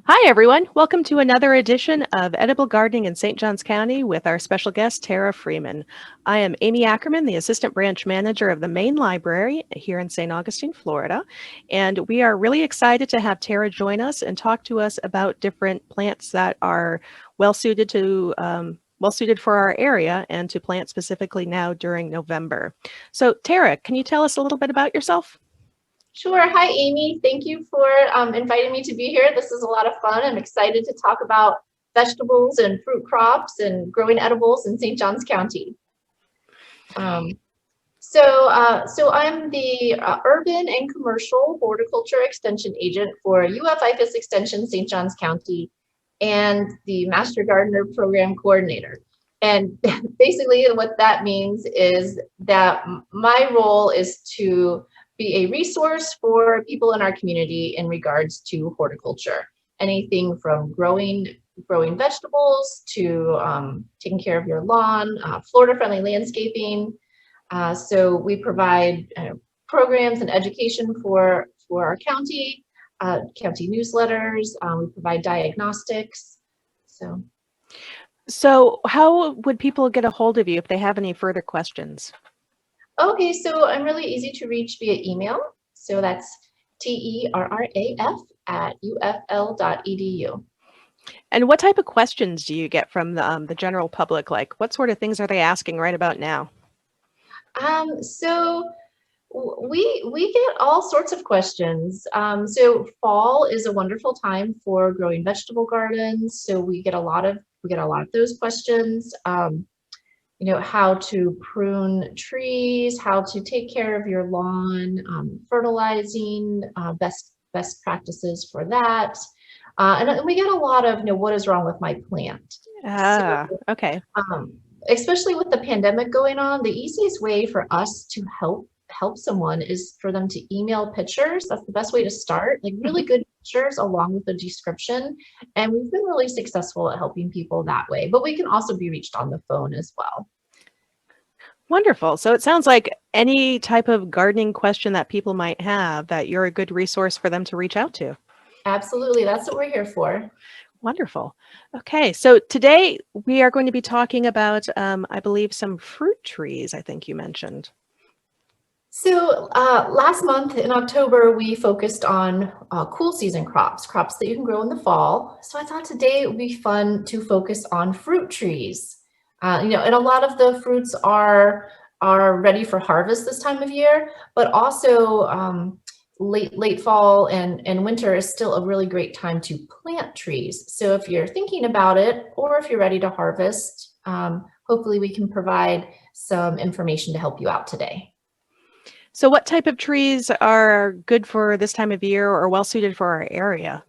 Hi, everyone. Welcome to another edition of Edible Gardening in St. Johns County with our special guest, Terra Freeman. I am Amy Ackerman, the Assistant Branch Manager of the Main Library here in St. Augustine, Florida. And we are really excited to have Terra join us and talk to us about different plants that are well suited for our area and to plant specifically now during November. So, Terra, can you tell us a little bit about yourself? Sure. Hi, Amy. Thank you for inviting me to be here. This is a lot of fun. I'm excited to talk about vegetables and fruit crops and growing edibles in St. Johns County. So I'm the Urban and Commercial Horticulture Extension Agent for IFAS Extension St. Johns County and the Master Gardener Program Coordinator. And basically what that means is that my role is to be a resource for people in our community in regards to horticulture. Anything from growing vegetables to taking care of your lawn, Florida-friendly landscaping. So we provide programs and education for our county, county newsletters. We provide diagnostics. So how would people get a hold of you if they have any further questions? Okay, so I'm really easy to reach via email. So that's terraf@ufl.edu. And what type of questions do you get from the general public? Like, what sort of things are they asking right about now? So we get all sorts of questions. So fall is a wonderful time for growing vegetable gardens. So we get a lot of those questions. How to prune trees, how to take care of your lawn, fertilizing, best practices for that. And we get a lot of, what is wrong with my plant? Okay. Especially with the pandemic going on, the easiest way for us to help someone is for them to email pictures. That's the best way to start, like really good pictures along with the description. And we've been really successful at helping people that way, but we can also be reached on the phone as well. Wonderful. So it sounds like any type of gardening question that people might have, that you're a good resource for them to reach out to. Absolutely. That's what we're here for. Wonderful. Okay. So today we are going to be talking about, I believe, some fruit trees, I think you mentioned. So last month in October, we focused on cool season crops that you can grow in the fall. So I thought today it would be fun to focus on fruit trees. And a lot of the fruits are ready for harvest this time of year, but also late fall and winter is still a really great time to plant trees. So if you're thinking about it, or if you're ready to harvest, hopefully we can provide some information to help you out today. So what type of trees are good for this time of year or well suited for our area?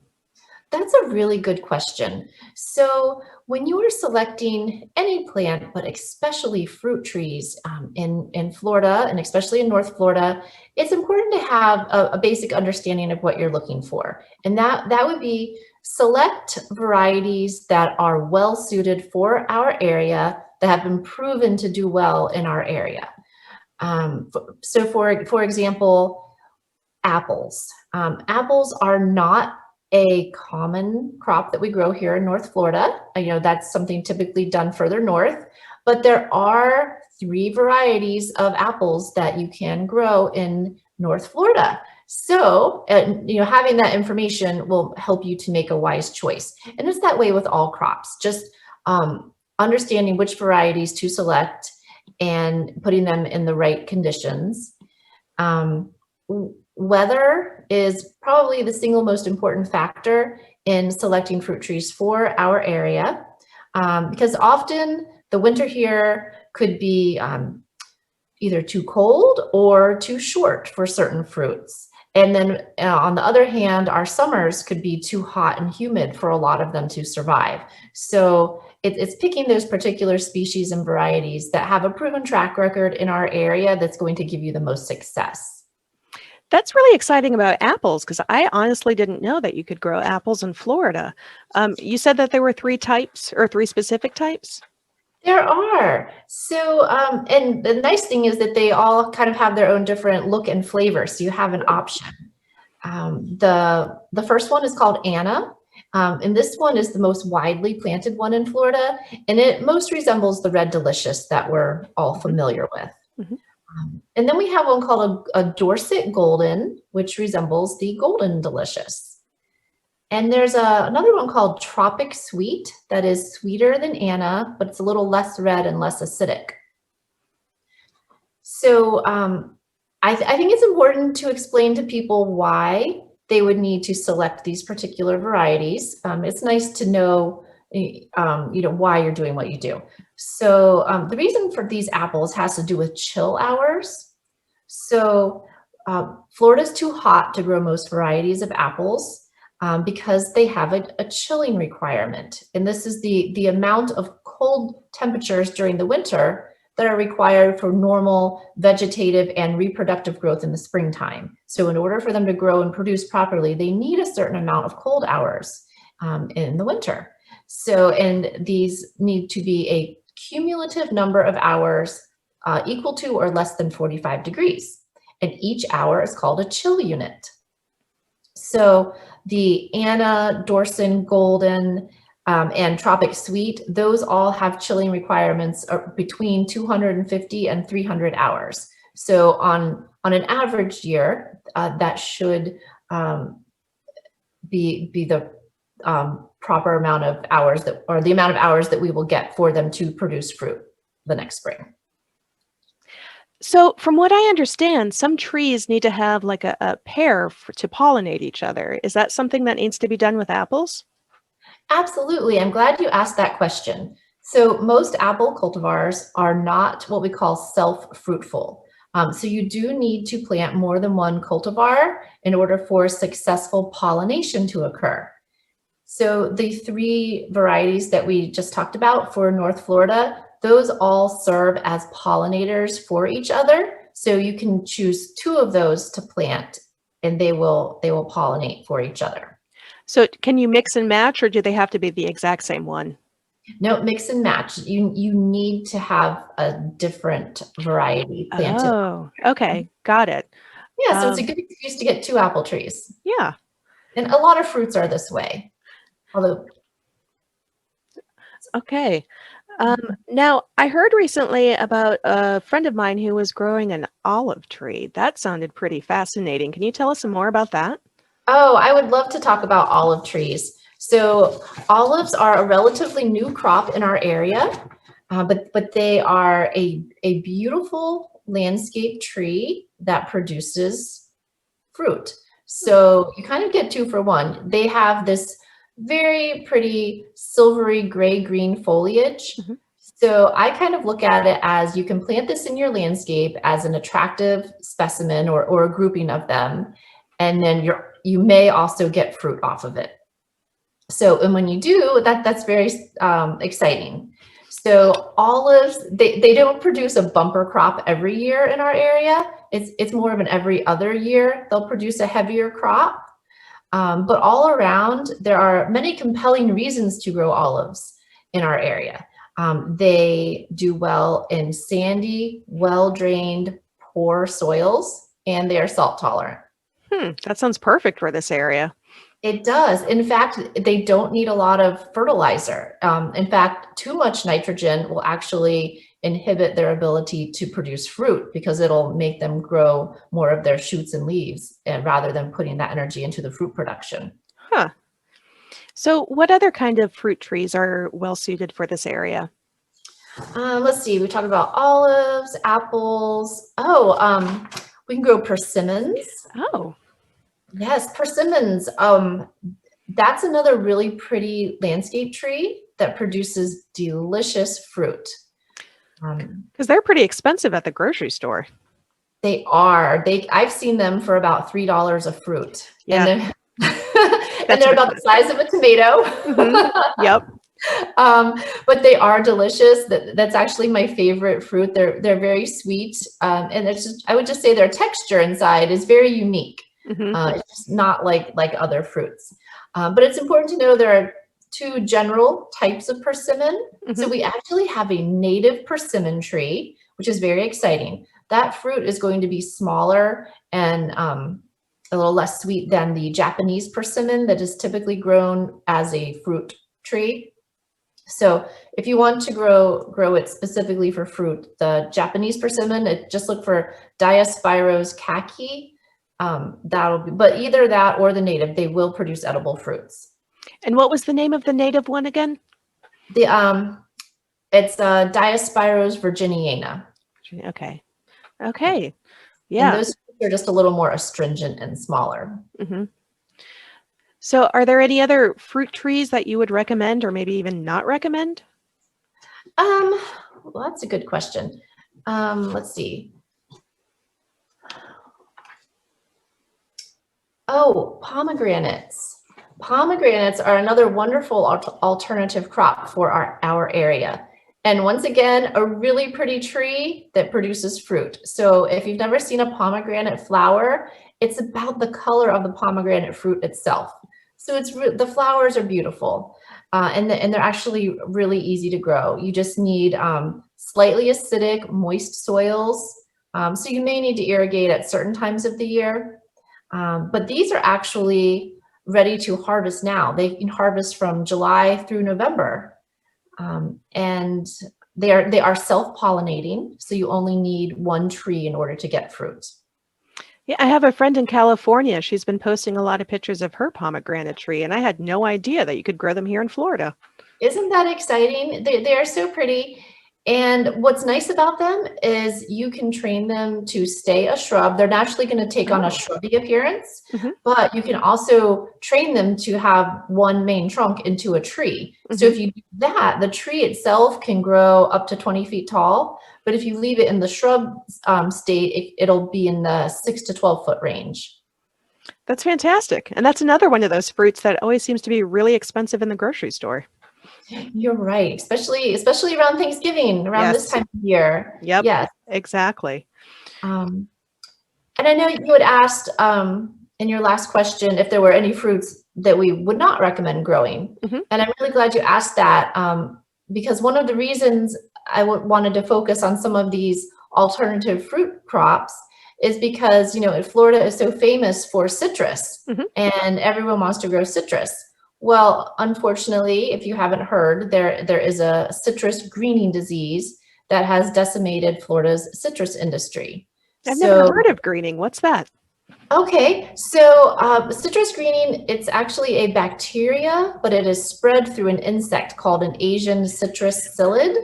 That's a really good question. So when you are selecting any plant, but especially fruit trees in Florida and especially in North Florida, it's important to have a basic understanding of what you're looking for. And that would be select varieties that are well suited for our area, that have been proven to do well in our area. So for example, apples. Apples are not a common crop that we grow here in North Florida. That's something typically done further north, but there are 3 varieties of apples that you can grow in North Florida. So, having that information will help you to make a wise choice. And it's that way with all crops, just understanding which varieties to select and putting them in the right conditions. Weather is probably the single most important factor in selecting fruit trees for our area, because often the winter here could be either too cold or too short for certain fruits. And then on the other hand, our summers could be too hot and humid for a lot of them to survive. So it's picking those particular species and varieties that have a proven track record in our area that's going to give you the most success. That's really exciting about apples, because I honestly didn't know that you could grow apples in Florida. You said that there were 3 types or 3 specific types? There are. So, and the nice thing is that they all kind of have their own different look and flavor. So you have an option. The first one is called Anna. And this one is the most widely planted one in Florida, and it most resembles the Red Delicious that we're all familiar with. Mhm. And then we have one called a Dorset Golden, which resembles the Golden Delicious. And there's another one called Tropic Sweet that is sweeter than Anna, but it's a little less red and less acidic. So I think it's important to explain to people why they would need to select these particular varieties. It's nice to know, why you're doing what you do. So the reason for these apples has to do with chill hours. So Florida's too hot to grow most varieties of apples because they have a chilling requirement. And this is the amount of cold temperatures during the winter that are required for normal vegetative and reproductive growth in the springtime. So in order for them to grow and produce properly, they need a certain amount of cold hours in the winter. So, and these need to be a cumulative number of hours equal to or less than 45 degrees. And each hour is called a chill unit. So the Anna, Dorset Golden, and Tropic Sweet, those all have chilling requirements between 250 and 300 hours. So on an average year, that should be the proper amount of hours or the amount of hours that we will get for them to produce fruit the next spring. So from what I understand, some trees need to have like a pair to pollinate each other. Is that something that needs to be done with apples? Absolutely. I'm glad you asked that question. So most apple cultivars are not what we call self-fruitful. So you do need to plant more than one cultivar in order for successful pollination to occur. So the 3 varieties that we just talked about for North Florida, those all serve as pollinators for each other. So you can choose 2 of those to plant and they will pollinate for each other. So can you mix and match, or do they have to be the exact same one? No, mix and match. You need to have a different variety planted. Oh, okay. Got it. Yeah, so it's a good excuse to get 2 apple trees. Yeah. And a lot of fruits are this way. Although, Okay. Now, I heard recently about a friend of mine who was growing an olive tree. That sounded pretty fascinating. Can you tell us some more about that? oh, I would love to talk about olive trees. So olives are a relatively new crop in our area, but they are a beautiful landscape tree that produces fruit. So you kind of get 2 for 1. They have this very pretty silvery gray-green foliage. Mhm. So I kind of look at it as you can plant this in your landscape as an attractive specimen or a grouping of them. And then you may also get fruit off of it. So, and when you do, that's very exciting. So olives, they don't produce a bumper crop every year in our area. It's more of an every other year. They'll produce a heavier crop. But all around, there are many compelling reasons to grow olives in our area. They do well in sandy, well-drained, poor soils, and they are salt tolerant. That sounds perfect for this area. It does. In fact, they don't need a lot of fertilizer. In fact, too much nitrogen will actually inhibit their ability to produce fruit because it'll make them grow more of their shoots and leaves rather than putting that energy into the fruit production. Huh. So what other kind of fruit trees are well suited for this area? Let's see, we talked about olives, apples. We can grow persimmons. Oh, Yes, persimmons. That's another really pretty landscape tree that produces delicious fruit. because they're pretty expensive at the grocery store. They are. I've seen them for about $3 a fruit. Yeah. And they're about the size of a tomato. Mhm. Yep. But they are delicious. That's actually my favorite fruit. They're very sweet. And I would just say their texture inside is very unique. Mhm. It's just not like other fruits. But it's important to know there are 2 general types of persimmon. So Mhm. we actually have a native persimmon tree, which is very exciting. That fruit is going to be smaller and a little less sweet than the Japanese persimmon that is typically grown as a fruit tree. So if you want to grow it specifically for fruit, the Japanese persimmon, just look for Diospyros khaki. That'll be, but either that or the native, they will produce edible fruits. And what was the name of the native one again? It's Diospyros virginiana. Okay. Okay. And Yeah. those are just a little more astringent and smaller. So are there any other fruit trees that you would recommend or maybe even not recommend? Well, that's a good question. Let's see. Oh, pomegranates. Pomegranates are another wonderful alternative crop for our area. And once again, a really pretty tree that produces fruit. So if you've never seen a pomegranate flower, it's about the color of the pomegranate fruit itself. So the flowers are beautiful, and they're actually really easy to grow. You just need slightly acidic, moist soils. So you may need to irrigate at certain times of the year. But these are actually ready to harvest now. They can harvest from July through November. And they are self-pollinating, so you only need one tree in order to get fruit. Yeah, I have a friend in California. She's been posting a lot of pictures of her pomegranate tree, and I had no idea that you could grow them here in Florida. Isn't that exciting? They are so pretty. And what's nice about them is you can train them to stay a shrub. They're naturally going to take on a shrubby appearance, but you can also train them to have one main trunk into a tree. So if you do that, the tree itself can grow up to 20 feet tall. But if you leave it in the shrub state, it'll be in the 6 to 12 foot range. That's fantastic. And that's another one of those fruits that always seems to be really expensive in the grocery store. You're right, especially around Thanksgiving, around this time of year. Yep. Yes, exactly. And I know you had asked in your last question if there were any fruits that we would not recommend growing. And I'm really glad you asked that because one of the reasons I wanted to focus on some of these alternative fruit crops is because, Florida is so famous for citrus and everyone wants to grow citrus. Well, unfortunately, if you haven't heard, there is a citrus greening disease that has decimated Florida's citrus industry. I've never heard of greening. What's that? Okay, so citrus greening, it's actually a bacteria, but it is spread through an insect called an Asian citrus psyllid.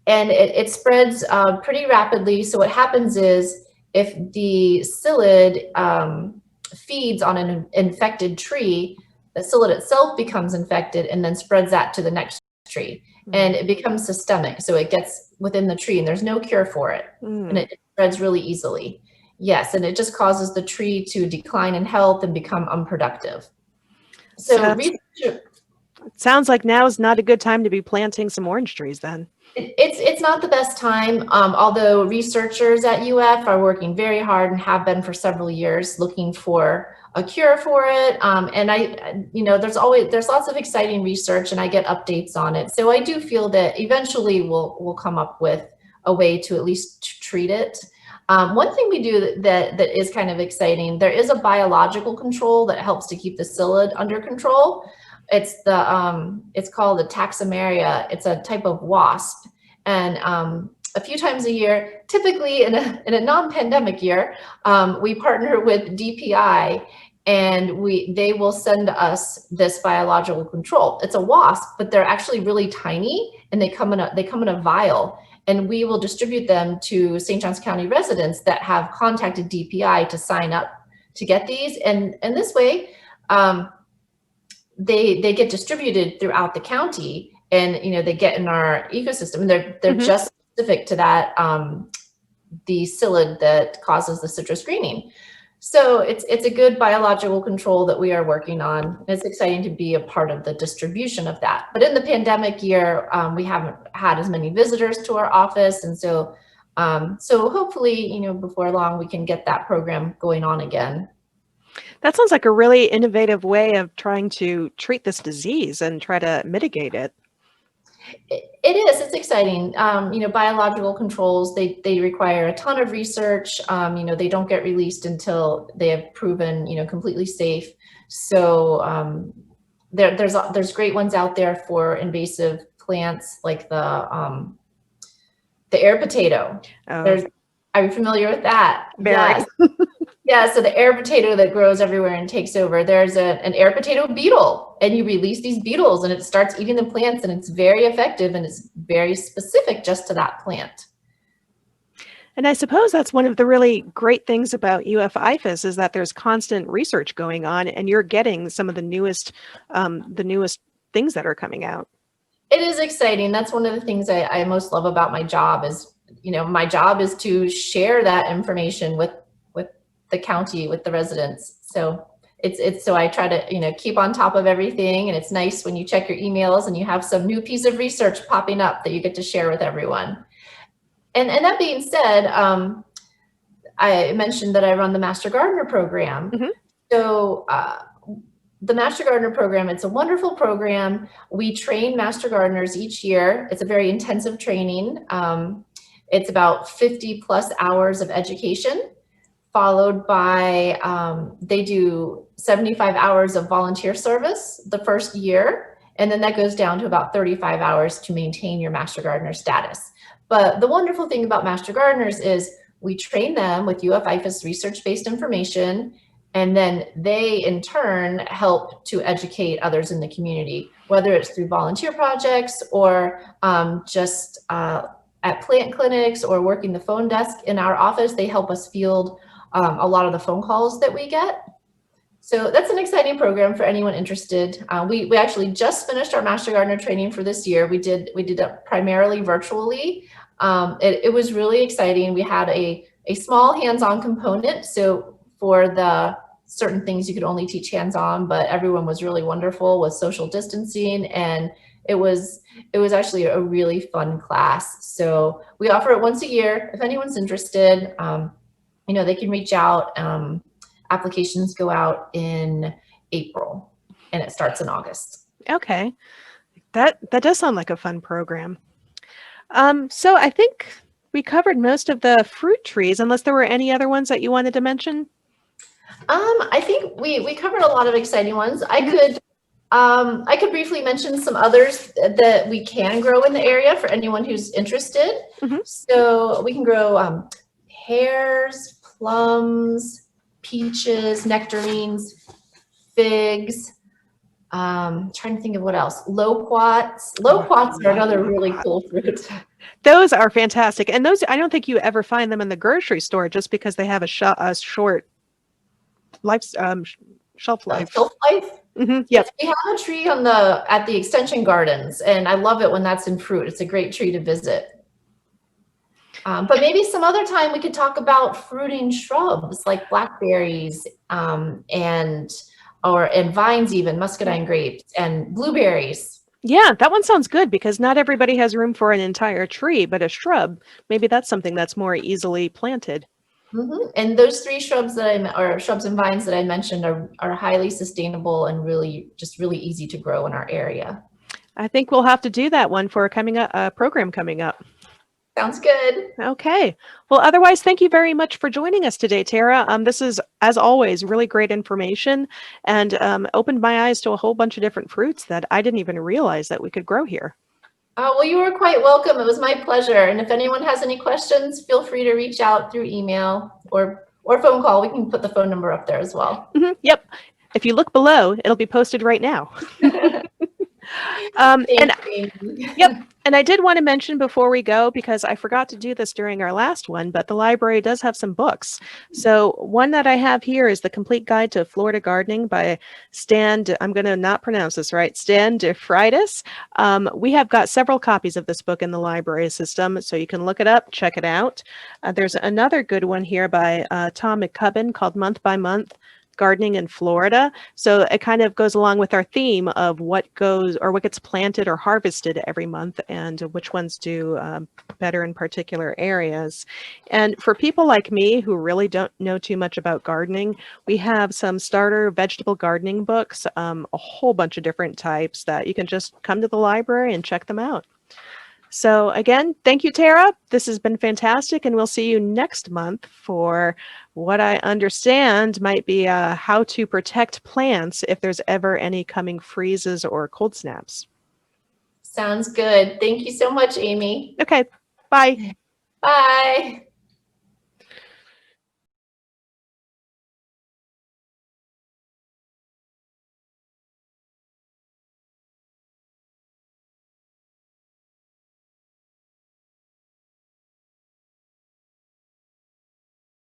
And it spreads pretty rapidly. So what happens is if the psyllid feeds on an infected tree, the psyllid itself becomes infected and then spreads that to the next tree. And it becomes systemic. So it gets within the tree and there's no cure for it. And it spreads really easily. Yes, and it just causes the tree to decline in health and become unproductive. So it sounds like now is not a good time to be planting some orange trees then. It's not the best time, although researchers at UF are working very hard and have been for several years looking for a cure for it. And there's lots of exciting research and I get updates on it. So I do feel that eventually we'll come up with a way to at least treat it. One thing we do that is kind of exciting, there is a biological control that helps to keep the psyllid under control. It's called the Taximaria. It's a type of wasp. And a few times a year, typically in a non-pandemic year, we partner with DPI and they will send us this biological control. It's a wasp, but they're actually really tiny and they come in a vial. And we will distribute them to St. Johns County residents that have contacted DPI to sign up to get these. And this way, they get distributed throughout the county and, they get in our ecosystem. And they're just specific to that, the psyllid that causes the citrus greening. So it's a good biological control that we are working on. It's exciting to be a part of the distribution of that. But in the pandemic year, we haven't had as many visitors to our office. And so hopefully, before long, we can get that program going on again. That sounds like a really innovative way of trying to treat this disease and try to mitigate it. It is. It's exciting. Biological controls, they require a ton of research. They don't get released until they have proven, completely safe. So there's great ones out there for invasive plants like the air potato. Oh, Are you familiar with that? very. Yes. Yeah, so the air potato that grows everywhere and takes over, there's an air potato beetle, and you release these beetles and it starts eating the plants, and it's very effective and it's very specific just to that plant. And I suppose that's one of the really great things about IFAS is that there's constant research going on, and you're getting some of the newest things that are coming out. It is exciting. That's one of the things I most love about my job is, my job is to share that information with the county, with the residents. So so I try to, keep on top of everything. And it's nice when you check your emails and you have some new piece of research popping up that you get to share with everyone. And that being said, I mentioned that I run the Master Gardener program. Mm-hmm. So the Master Gardener program, it's a wonderful program. We train Master Gardeners each year. It's a very intensive training. It's about 50 plus hours of education, followed by, they do 75 hours of volunteer service the first year. And then that goes down to about 35 hours to maintain your Master Gardener status. But the wonderful thing about Master Gardeners is we train them with IFAS research-based information, and then they in turn help to educate others in the community, whether it's through volunteer projects or just at plant clinics or working the phone desk in our office. They help us field a lot of the phone calls that we get. So that's an exciting program for anyone interested. We actually just finished our Master Gardener training for this year. We did it primarily virtually. It was really exciting. We had a small hands-on component. So for the certain things you could only teach hands-on, but everyone was really wonderful with social distancing, and it was actually a really fun class. So we offer it once a year. If anyone's interested, they can reach out. Applications go out in April and it starts in August. Okay. That does sound like a fun program. So I think we covered most of the fruit trees, unless there were any other ones that you wanted to mention. I think we covered a lot of exciting ones. I could briefly mention some others that we can grow in the area for anyone who's interested. Mm-hmm. So we can grow pears, plums, peaches, nectarines, figs. Trying to think of what else. Loquats. Loquats are another really cool fruit. Those are fantastic. And those, I don't think you ever find them in the grocery store just because they have a short life, shelf life. Shelf life? Mm-hmm. Yep. We have a tree at the extension gardens, and I love it when that's in fruit. It's a great tree to visit. But maybe some other time we could talk about fruiting shrubs like blackberries and vines, even muscadine grapes and blueberries. Yeah, that one sounds good because not everybody has room for an entire tree, but a shrub, maybe that's something that's more easily planted. Mm-hmm. And those three shrubs shrubs and vines that I mentioned are highly sustainable and really easy to grow in our area. I think we'll have to do that one for a program coming up. Sounds good. Okay. Well, otherwise, thank you very much for joining us today, Tara. This is, as always, really great information and opened my eyes to a whole bunch of different fruits that I didn't even realize that we could grow here. Oh, well, you were quite welcome. It was my pleasure. And if anyone has any questions, feel free to reach out through email or phone call. We can put the phone number up there as well. Mm-hmm. Yep. If you look below, it'll be posted right now. Yep. And I did want to mention before we go, because I forgot to do this during our last one, but the library does have some books. So one that I have here is The Complete Guide to Florida Gardening by Stan, I'm going to not pronounce this right, Stan DeFreitas. We have got several copies of this book in the library system, so you can look it up, check it out. There's another good one here by Tom McCubbin called Month by Month, gardening in Florida. So it kind of goes along with our theme of what goes or what gets planted or harvested every month and which ones do better in particular areas. And for people like me who really don't know too much about gardening, we have some starter vegetable gardening books, a whole bunch of different types that you can just come to the library and check them out. So again, thank you, Tara. This has been fantastic, and we'll see you next month for what I understand might be how to protect plants if there's ever any coming freezes or cold snaps. Sounds good. Thank you so much, Amy. Okay, bye. Bye.